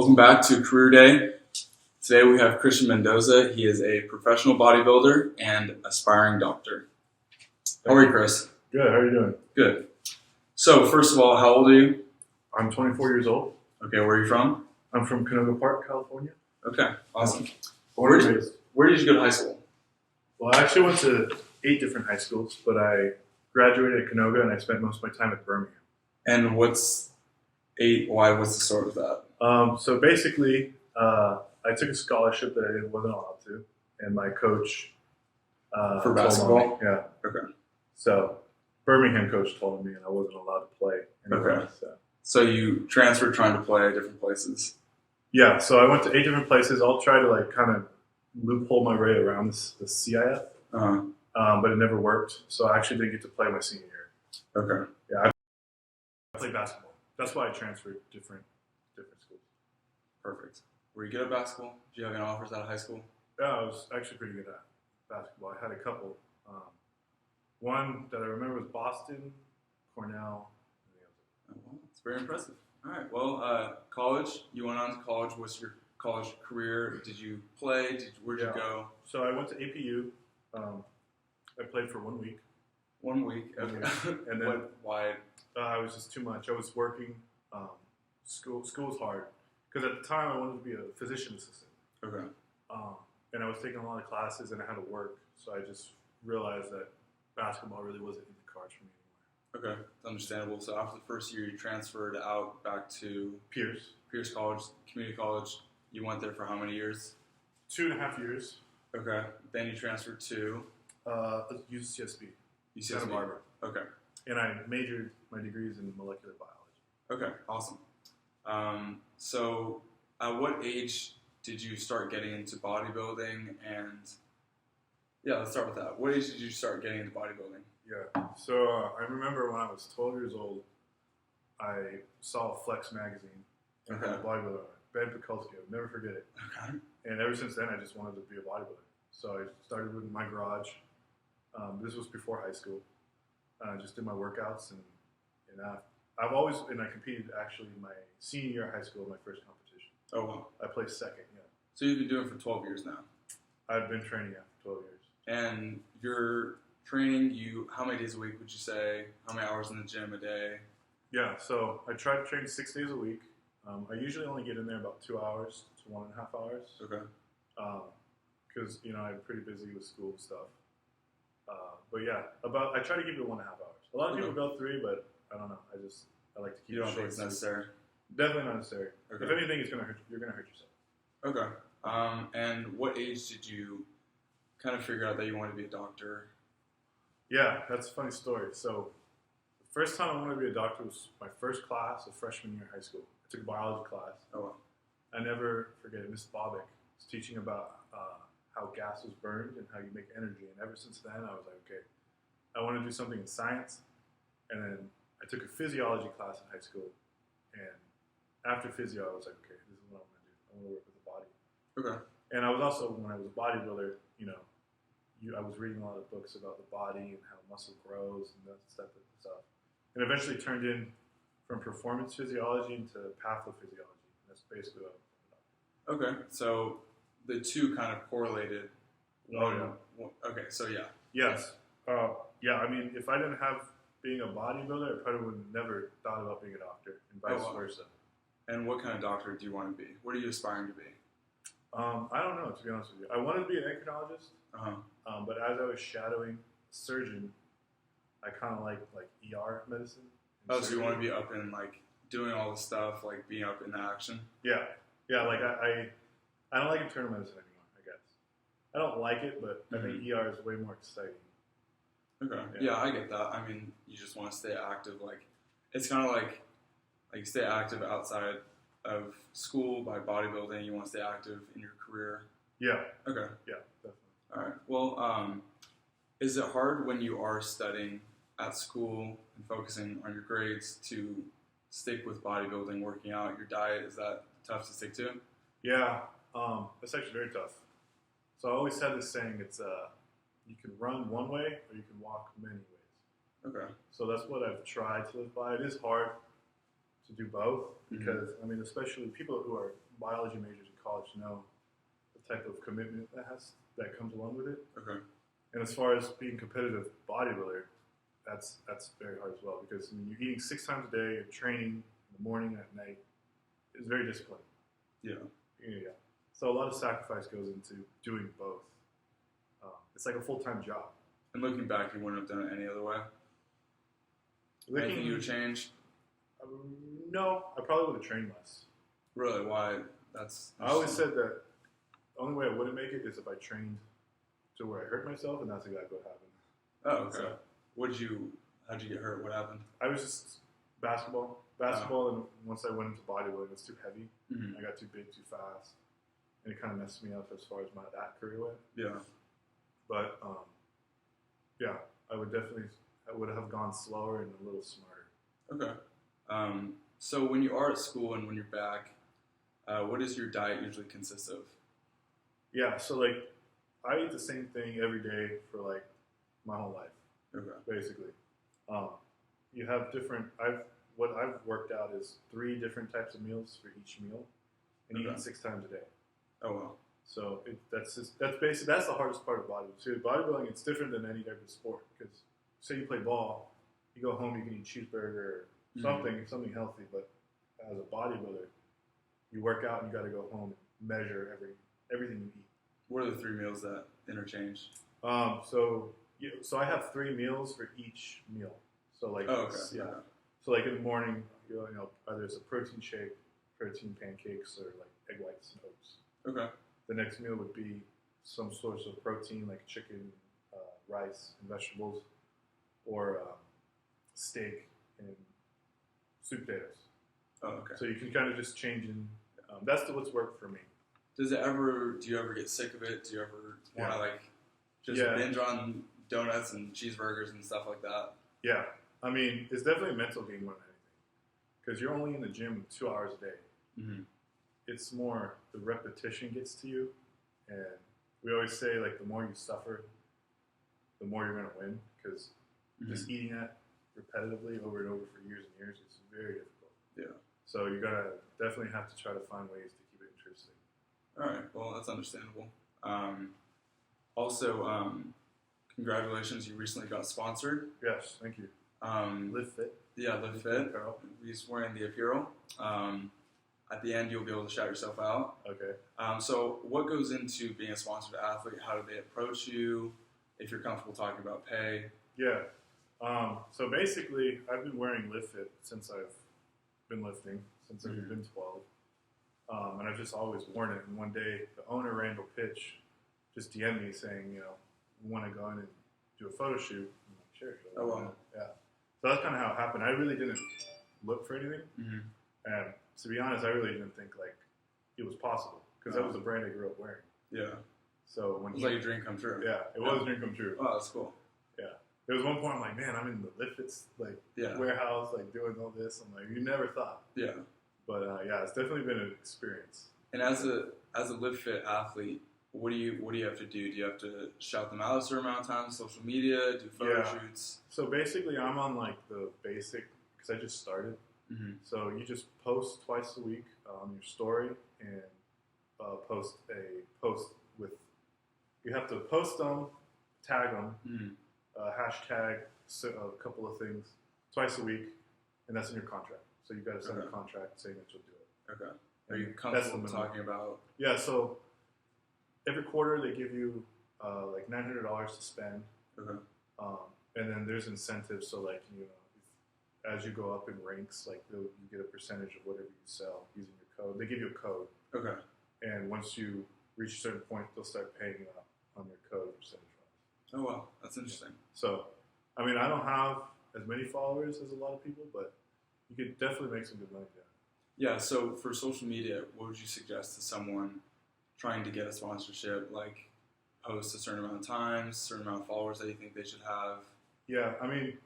Welcome back to Career Day. Today we have Christian Mendoza. He is a professional bodybuilder and aspiring doctor. How are you, Chris? Good. How are you doing? Good. So, first of all, how old are you? I'm 24 years old. Okay, where are you from? I'm from Canoga Park, California. Okay, awesome. Born and raised. Where did you go to high school? Well, I actually went to 8 different high schools, but I graduated at Canoga and I spent most of my time at Birmingham. And what's 8? Why? What's the story with that? So basically, I took a scholarship that I wasn't allowed to, and my coach For basketball? told me, yeah. Okay. So Birmingham coach told me, and I wasn't allowed to play anywhere. Okay. So you transferred trying to play at different places. Yeah. So I went to 8 different places. I'll try to kind of loophole my way around the CIF, but it never worked. So I actually didn't get to play my senior year. Okay. Yeah. I played basketball. That's why I transferred different schools. Perfect. Were you good at basketball? Did you have any offers out of high school? Yeah, I was actually pretty good at basketball. I had a couple. One that I remember was Boston, Cornell. Oh, well, that's very impressive. All right. Well, college. You went on to college. What's your college career? Did you play? Where'd you go? So I went to APU. I played for 1 week. 1 week. Okay. And then why? it was just too much. I was working. School was hard because at the time I wanted to be a physician assistant. Okay. And I was taking a lot of classes and I had to work. So I just realized that basketball really wasn't in the cards for me anymore. Okay, it's understandable. So after the first year, you transferred out back to Pierce College, community college. You went there for how many years? 2.5 years. Okay. Then you transferred to UCSB. Santa Barbara. Okay. And I majored my degrees in molecular biology. Okay, awesome. So at what age did you start getting into bodybuilding? And yeah, let's start with that. What age did you start getting into bodybuilding? Yeah. So I remember when I was 12 years old, I saw Flex magazine and had a bodybuilder on it. Ben Pekulski, I'll never forget it. Okay. And ever since then, I just wanted to be a bodybuilder. So I started with my garage. This was before high school. I just did my workouts, and I've always, and I competed actually my senior year of high school, my first competition. Oh, wow. I placed second, yeah. So you've been doing it for 12 years now? I've been training for 12 years. And your training, how many days a week would you say? How many hours in the gym a day? Yeah, so I try to train 6 days a week. I usually only get in there about 2 hours to 1.5 hours. Okay. Because, I'm pretty busy with school and stuff. But yeah, I try to keep it 1.5 hours. A lot of people go 3, but I don't know. I like to keep it short. You don't think it's necessary? Definitely not necessary. Okay. If anything, you're gonna hurt yourself. Okay. And what age did you kind of figure out that you wanted to be a doctor? Yeah, that's a funny story. So the first time I wanted to be a doctor was my first class of freshman year of high school. I took a biology class. Oh, wow. I never forget it. Miss Bobick was teaching about how gas was burned and how you make energy. And ever since then, I was like, okay, I want to do something in science. And then I took a physiology class in high school. And after physio, I was like, okay, this is what I want to do. I want to work with the body. Okay. And I was also, when I was a bodybuilder, I was reading a lot of books about the body and how muscle grows and that type of stuff. And eventually turned in from performance physiology into pathophysiology. That's basically what I was Okay, so the two kind of correlated. Okay, so yeah. Yes. Yeah, I mean, if I didn't have being a bodybuilder, I probably would have never thought about being a doctor and vice versa. And what kind of doctor do you want to be? What are you aspiring to be? I don't know, to be honest with you. I wanted to be an endocrinologist, but as I was shadowing a surgeon, I kind of like ER medicine. Oh, so you want to be up in doing all the stuff, being up in the action? Yeah. Yeah, I don't like internal medicine anymore, I guess. I don't like it, but I think ER is way more exciting. Okay. Yeah, I get that. I mean, you just want to stay active. It's kind of like stay active outside of school by bodybuilding. You want to stay active in your career. Yeah. Okay. Yeah, definitely. All right. Well, is it hard when you are studying at school and focusing on your grades to stick with bodybuilding, working out, your diet? Is that tough to stick to? Yeah, that's actually very tough. So I always had this saying, it's you can run one way or you can walk many ways. Okay. So that's what I've tried to live by. It is hard to do both because, I mean, especially people who are biology majors in college know the type of commitment that comes along with it. Okay. And as far as being competitive bodybuilder, that's very hard as well, because I mean, you're eating 6 times a day, you're training in the morning and at night. It's very disciplined. Yeah. Yeah. So a lot of sacrifice goes into doing both. It's like a full-time job. And looking back, you wouldn't have done it any other way? Anything you would change? No, I probably would have trained less. Really? Why? I always said that the only way I wouldn't make it is if I trained to where I hurt myself, and that's exactly what happened. Oh, okay. So, how'd you get hurt? What happened? I was just basketball, and once I went into bodybuilding, it was too heavy. Mm-hmm. I got too big too fast, and it kind of messed me up as far as that career went. Yeah. But yeah, I would have gone slower and a little smarter. Okay. So when you are at school and when you're back, what does your diet usually consist of? Yeah, so like I eat the same thing every day for like my whole life. Okay. Basically, you have different. What I've worked out is 3 different types of meals for each meal, and you eat 6 times a day. Oh wow. So that's basically that's the hardest part of bodybuilding. So bodybuilding, it's different than any type of sport, because say you play ball, you go home, you can eat cheeseburger or something healthy, but as a bodybuilder, you work out and you got to go home and measure everything you eat. What are the 3 meals that interchange? So I have 3 meals for each meal. So like Yeah. So like in the morning, either it's a protein shake, protein pancakes, or like egg whites and oats. Okay. The next meal would be some source of protein like chicken, rice, and vegetables, or steak and sweet potatoes. Oh, okay. So you can kind of just change in. That's what's worked for me. Do you ever get sick of it? Do you ever want to just binge on donuts and cheeseburgers and stuff like that? Yeah. I mean, it's definitely a mental game more than anything, because you're only in the gym 2 hours a day. Mm-hmm. It's more the repetition gets to you, and we always say like the more you suffer, the more you're going to win, because just eating that repetitively over and over for years and years, it's very difficult. Yeah. So you're going to definitely have to try to find ways to keep it interesting. All right. Well, that's understandable. Also, congratulations, you recently got sponsored. Yes, thank you. Live Fit. Yeah, Live Fit. He's wearing the apparel. At the end, you'll be able to shout yourself out. Okay. So what goes into being a sponsored athlete? How do they approach you? If you're comfortable talking about pay. Yeah. So basically, I've been wearing Live Fit since I've been lifting, since I've been 12. And I've just always worn it. And one day, the owner, Randall Pitch, just DM'd me saying, we want to go in and do a photo shoot. I'm like, sure. Oh, wow. Yeah. So that's kind of how it happened. I really didn't look for anything. Mm-hmm. And to be honest, I really didn't think it was possible, because that was the brand I grew up wearing. Yeah. So when it was like a dream come true. Yeah, it was a dream come true. Oh, that's cool. Yeah. There was one point I'm like, man, I'm in the Live Fit's warehouse, doing all this. I'm like, you never thought. Yeah. But it's definitely been an experience. And as a Live Fit athlete, what do you have to do? Do you have to shout them out a certain amount of times, social media, do photo shoots? So basically, I'm on the basic, because I just started. Mm-hmm. So you just post twice a week on your story, and post a post with. You have to post them, tag them, hashtag a couple of things twice a week, and that's in your contract. So you've got to send a contract saying that you'll do it. Okay. Are you comfortable talking about? Yeah. So every quarter they give you $900 to spend. Okay. And then there's incentives. So as you go up in ranks, you get a percentage of whatever you sell using your code. They give you a code. Okay. And once you reach a certain point, they'll start paying you up on your code percentage-wise. Oh, wow. That's interesting. So, I mean, I don't have as many followers as a lot of people, but you could definitely make some good money doing it. Yeah, so for social media, what would you suggest to someone trying to get a sponsorship? Post a certain amount of times, a certain amount of followers that you think they should have? Yeah, I mean,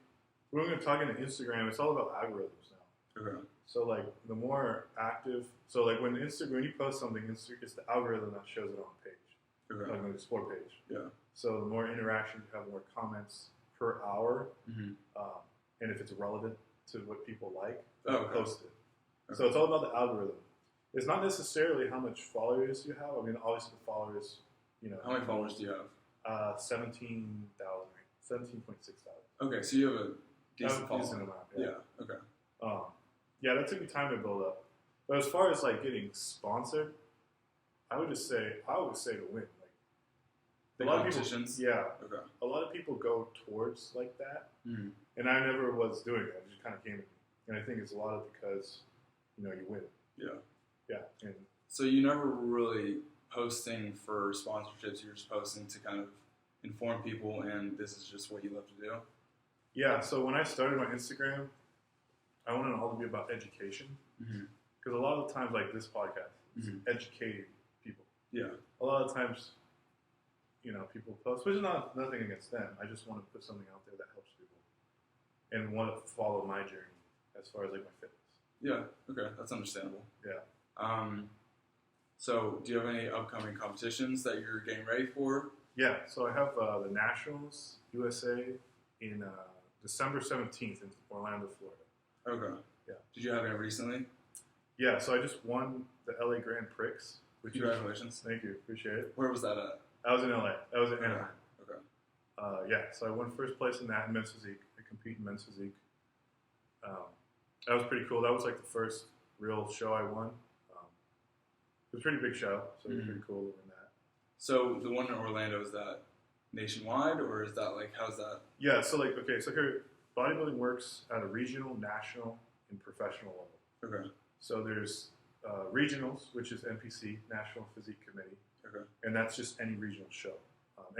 we're going to talk into Instagram. It's all about algorithms now. Okay. So, the more active... So, when you post something, it's the algorithm that shows it on the page. Okay. On the Explore page. Yeah. So, the more interaction you have, more comments per hour. Mm-hmm. And if it's relevant to what people like, post it. Okay. So, it's all about the algorithm. It's not necessarily how much followers you have. I mean, obviously the followers, How many followers do you have? 17,000, 17.6 thousand. Okay, so you have a decent following. Decent amount. Yeah. Okay. Yeah, that took me time to build up. But as far as like getting sponsored, I would say to win. Like The a lot of competitions. people, yeah, Okay. a lot of people go towards like that, Mm-hmm. and I never was doing it. It just kind of came to me, and I think it's a lot of because you win. Yeah. Yeah, and So you never really posting for sponsorships. You're just posting to kind of inform people, and this is just what you love to do. yeah. So when I started my Instagram, I wanted it all to be about education, Mm-hmm. because a lot of the times, like this podcast, is Mhm. educating people. Yeah. A lot of times, people post, which is nothing against them. I just want to put something out there that helps people and want to follow my journey as far as like my fitness. Yeah. Okay, that's understandable. Yeah. So do you have any upcoming competitions that you're getting ready for? Yeah. So I have the Nationals USA in December 17th in Orlando, Florida. Okay. Yeah. Did you have any recently? Yeah. So I just won the LA Grand Prix. Congratulations. Thank you. Appreciate it. Where was that at? I was in LA. That was in Anaheim. Okay. Yeah, so I won first place in that in men's physique. I compete in men's physique. That was pretty cool. That was like the first real show I won. It was a pretty big show, so it was pretty cool to win that. So the one in Orlando, is that nationwide, or is that like, how's that? Yeah, so like, okay, so here, bodybuilding works at a regional, national, and professional level. Okay. So there's regionals, which is NPC, National Physique Committee, Okay. and that's just any regional show.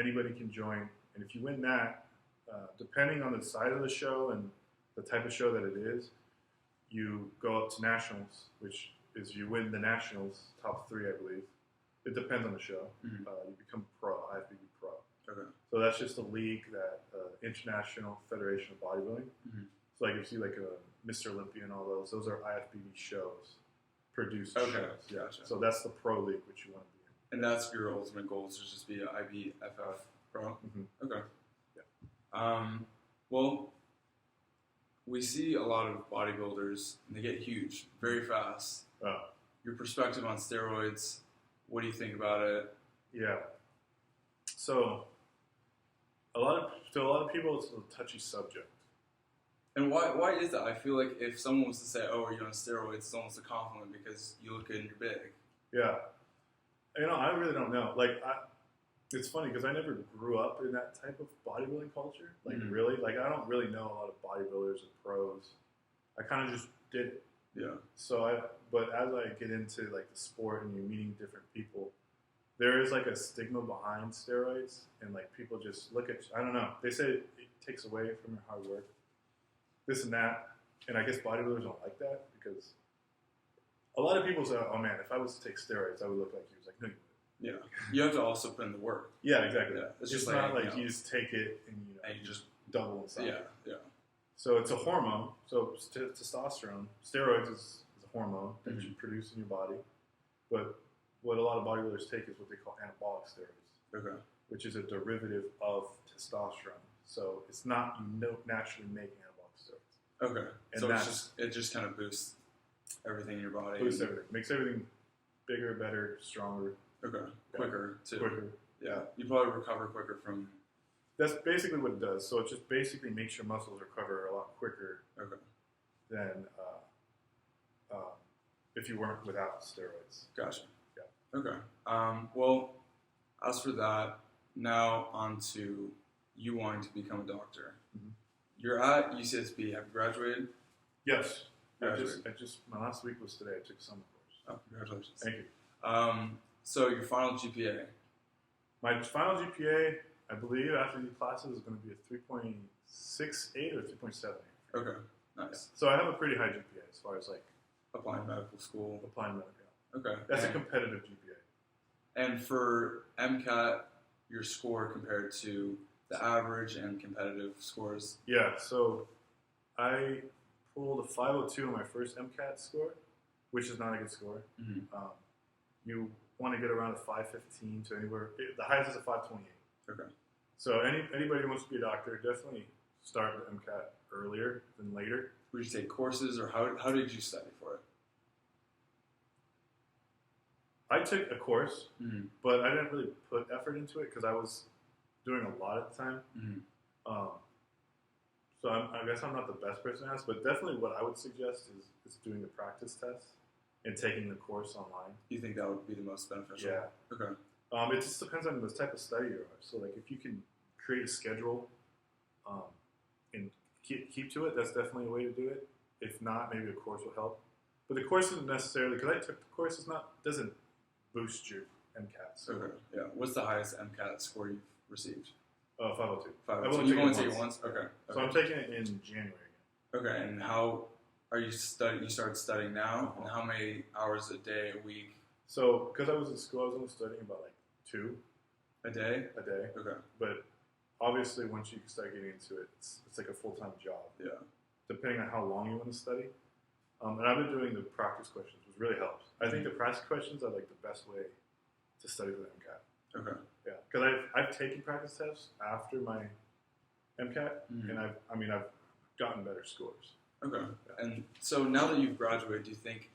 Anybody can join, and if you win that, depending on the side of the show and the type of show that it is, you go up to nationals, which is you win the nationals, top 3, I believe. It depends on the show. Mhm. You become pro, IFBB pro. Okay. So that's just a league that International Federation of Bodybuilding. Mhm. So like you see like a Mr. Olympia and all those are IFBB shows, produced Okay, shows. Yeah. gotcha. So that's the pro league which you want to be in. And that's your ultimate goal, is to just be an IBFF pro? Mhm. Okay. Yeah. Well, we see a lot of bodybuilders, and they get huge very fast. Oh. Your perspective on steroids, what do you think about it? Yeah. So a lot of people, it's a touchy subject. And why is that? I feel like if someone was to say, "Oh, are you on steroids?" it's almost a compliment because you look good and you're big. Yeah. I really don't know. Like, it's funny because I never grew up in that type of bodybuilding culture. Like, Mhm. really, like I don't really know a lot of bodybuilders and pros. I kind of just did it. Yeah. But as I get into like the sport and you're meeting different people, there is like a stigma behind steroids, and like people just look at, I don't know, they say it takes away from your hard work, this and that, and I guess bodybuilders don't like that because a lot of people say, oh man, if I was to take steroids, I would look like you. It's like, no, you wouldn't. Yeah. You have to also put in the work. Yeah, exactly. Yeah. It's just not like you just take it and you just double inside. Yeah. So it's a hormone. So testosterone, steroids is a hormone that Mhm. you produce in your body. But what a lot of bodybuilders take is what they call anabolic steroids, Okay. which is a derivative of testosterone. So it's not, naturally make anabolic steroids. Okay. And So it just kind of boosts everything in your body. Boosts everything. Makes everything bigger, better, stronger. Okay. Yeah. Quicker too. Quicker. Yeah. You probably recover quicker from. That's basically what it does. So it just basically makes your muscles recover a lot quicker Okay. than if you weren't without steroids. Gotcha. Yeah. Okay. Well, as for that, now on to you wanting to become a doctor. Mhm. You're at UCSB. Have you graduated? Yes. Graduated. My last week was today. I took summer course. Oh, congratulations. Thank you. So your final GPA. My final GPA, I believe, after these classes is going to be a 3.68 or 3.78. Okay. Nice. So I have a pretty high GPA as far as like Applying medical school. applying medical. Okay. That's a and, competitive GPA. and for MCAT, your score compared to the average and competitive scores. Yeah, so I pulled a 502 on my first MCAT score, which is not a good score. Mm-hmm. You want to get around a 515 to anywhere. The highest is a 528. Okay. So anybody who wants to be a doctor, definitely start the MCAT earlier than later. Would you take courses, or how did you study for it? I took a course, Mm-hmm. but I didn't really put effort into it because I was doing a lot at the time. Mm-hmm. So I guess I'm not the best person to ask, but definitely what I would suggest is doing the practice test and taking the course online. You think that would be the most beneficial? Yeah. Okay. It just depends on the type of study you are. So, like, if you can create a schedule and keep to it, that's definitely a way to do it. If not, maybe a course will help. But the course isn't necessarily, because I took the course, doesn't boost your MCAT. So, Okay. Yeah. What's the highest MCAT score you've received? 502. 502. You've only taken it once? Okay. So I'm taking it in January again. Okay. And how are you studying? You started studying now? And how many hours a day, a week? So, because I was in school, I was only studying about like 2 a day. Okay. But obviously, once you start getting into it, it's like a full-time job. Yeah. Depending on how long you want to study. And I've been doing the practice questions, which really helps. I think the practice questions are like the best way to study for the MCAT. Okay. Yeah, because I've taken practice tests after my MCAT, and I've gotten better scores. Okay. Yeah. And so now that you've graduated, do you think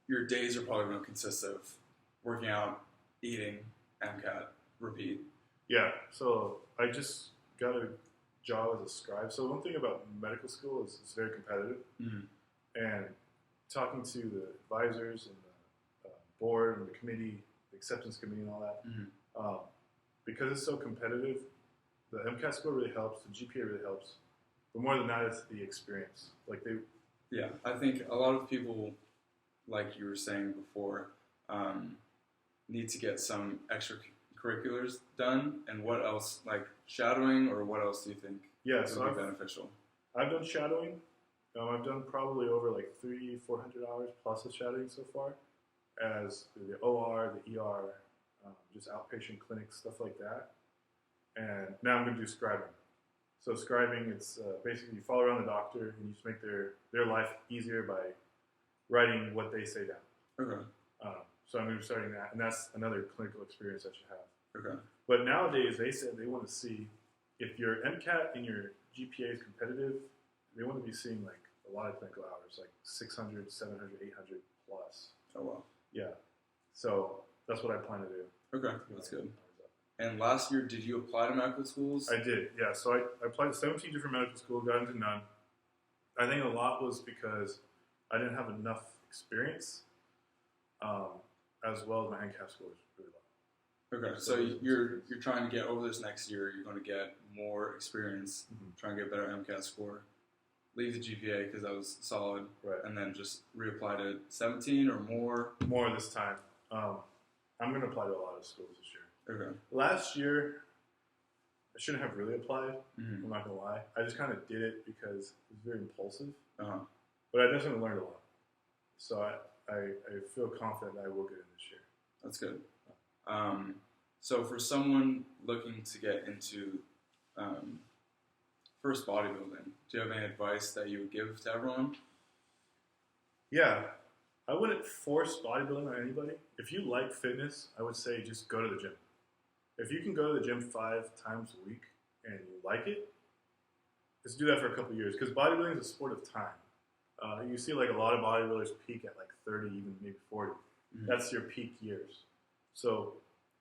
your days are probably going to consist of working out, eating, MCAT, repeat? Yeah. So I just got a job as a scribe. So one thing about medical school is it's very competitive, and talking to the advisors and the board and the committee, the acceptance committee, and all that. Because it's so competitive, the MCAT score really helps. The GPA really helps. But more than that, it's the experience. Yeah, I think a lot of people, like you were saying before, need to get some extracurriculars done. And what else, like shadowing, or what else do you think would be beneficial? I've done shadowing. I've done probably over like 300-400 hours plus of shadowing so far, as the OR, the ER, just outpatient clinics, stuff like that. And now I'm going to do scribing. So scribing, it's basically you follow around the doctor and you just make their life easier by writing what they say down. Okay. So I'm going to be starting that, and that's another clinical experience I should have. Okay. But nowadays, they said they want to see if your MCAT and your GPA is competitive, they want to be seeing like a lot of clinical hours, like 600, 700, 800 plus. Oh, wow. Yeah. So that's what I plan to do. Okay, that's good. And last year, did you apply to medical schools? I did, yeah. So I applied to 17 different medical schools, got into none. I think a lot was because I didn't have enough experience, as well as my NCAP score was really low. Okay, so you're trying to get over this next year. You're going to get more experience, try and get a better MCAT score, leave the GPA because that was solid, right? And then just reapply to 17 or more. More this time. I'm going to apply to a lot of schools this year. Okay. Last year, I shouldn't have really applied. I'm not going to lie. I just kind of did it because it was very impulsive. But I definitely learned a lot. So I feel confident that I will get in this year. That's good. So for someone looking to get into first bodybuilding, do you have any advice that you would give to everyone? Yeah. I wouldn't force bodybuilding on anybody. If you like fitness, I would say just go to the gym. If you can go to the gym 5 times a week and you like it, just do that for a couple of years. Because bodybuilding is a sport of time. You see like a lot of bodybuilders peak at like 30, even maybe 40. That's your peak years. So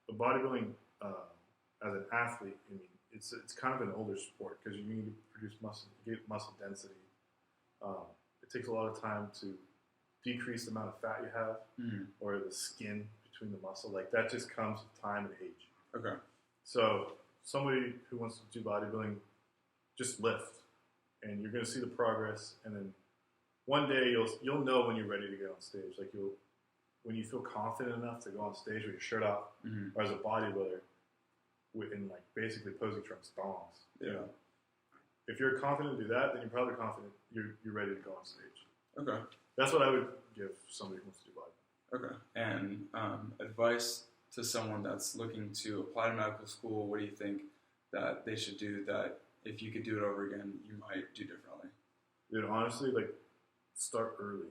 the bodybuilding as an athlete, I mean, it's kind of an older sport because you need to produce muscle, get muscle density. It takes a lot of time to decrease the amount of fat you have or the skin between the muscle. Like that just comes with time and age. Okay. So somebody who wants to do bodybuilding, just lift, and you're going to see the progress. And then one day you'll know when you're ready to get on stage. Like when you feel confident enough to go on stage with your shirt off, or as a bodybuilder, in like basically posing trunks, thongs. Yeah. You know? If you're confident to do that, then you're probably confident you're ready to go on stage. Okay. That's what I would give somebody who wants to do bodybuilding. Okay. And advice to someone that's looking to apply to medical school, what do you think that they should do that if you could do it over again, you might do differently? Dude, honestly, like, start early.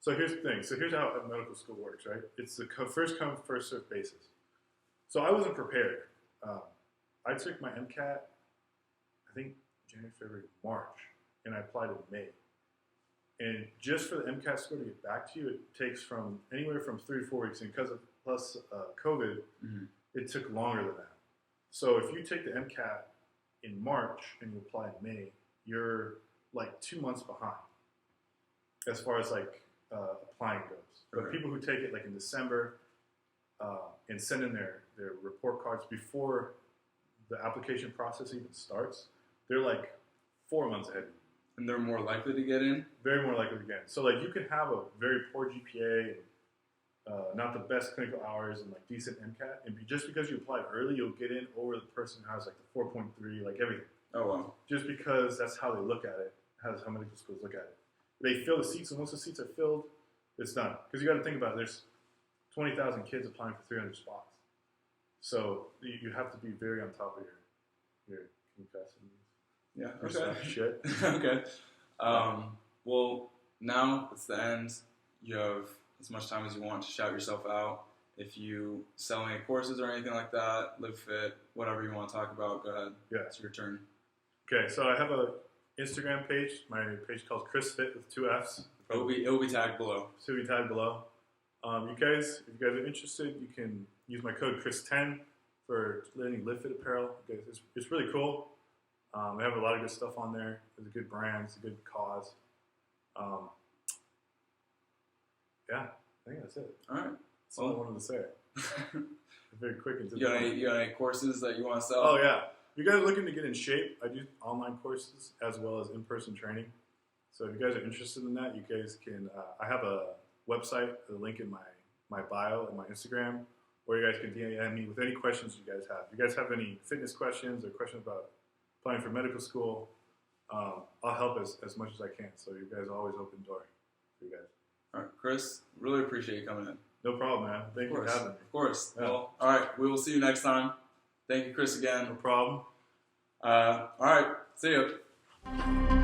So here's the thing. So here's how medical school works, right? It's the first come, first served basis. So I wasn't prepared. I took my MCAT, I think January, February, March, and I applied in May. And just for the MCAT score to get back to you, it takes from anywhere from 3 to 4 weeks. And because of plus COVID, it took longer than that. So if you take the MCAT in March and you apply in May, you're like 2 months behind as far as like applying goes. But Okay. people who take it like in December and send in their report cards before the application process even starts, they're like 4 months ahead. And they're more likely to get in? Very more likely to get in. So like you could have a very poor GPA and not the best clinical hours and like decent MCAT, and just because you applied early, you'll get in over the person who has like the 4.3, like everything. Oh, wow. Just because that's how they look at it, how medical schools look at it. They fill the seats, and once the seats are filled, it's done. Because you got to think about it, there's 20,000 kids applying for 300 spots. So you have to be very on top of your can you pass it? Yeah, Your okay. stuff, shit. Okay. Well, now it's the end. You have as much time as you want to shout yourself out. If you sell any courses or anything like that, Live Fit, whatever you want to talk about, go ahead. Yeah. It's your turn. Okay, so I have a Instagram page. My page called Chris Fit with 2 F's. It'll be tagged below. So we tagged below. If you guys are interested, you can use my code Chris10 for any Live Fit apparel. It's really cool. We have a lot of good stuff on there. There's a good brand. It's a good cause. Yeah, I think that's it. All right. That's all I wanted to say. Very quick. You got any courses that you want to sell? Oh, yeah. If you guys are looking to get in shape, I do online courses as well as in-person training. So if you guys are interested in that, you guys can, I have a website, the link in my bio and my Instagram, or you guys can DM me with any questions you guys have. If you guys have any fitness questions or questions about applying for medical school, I'll help as much as I can. So you guys are always open door for you guys. All right, Chris, really appreciate you coming in. No problem, man. Thank you for having me. Of course. Yeah. Well, all right, we will see you next time. Thank you, Chris, again. No problem. All right, see you.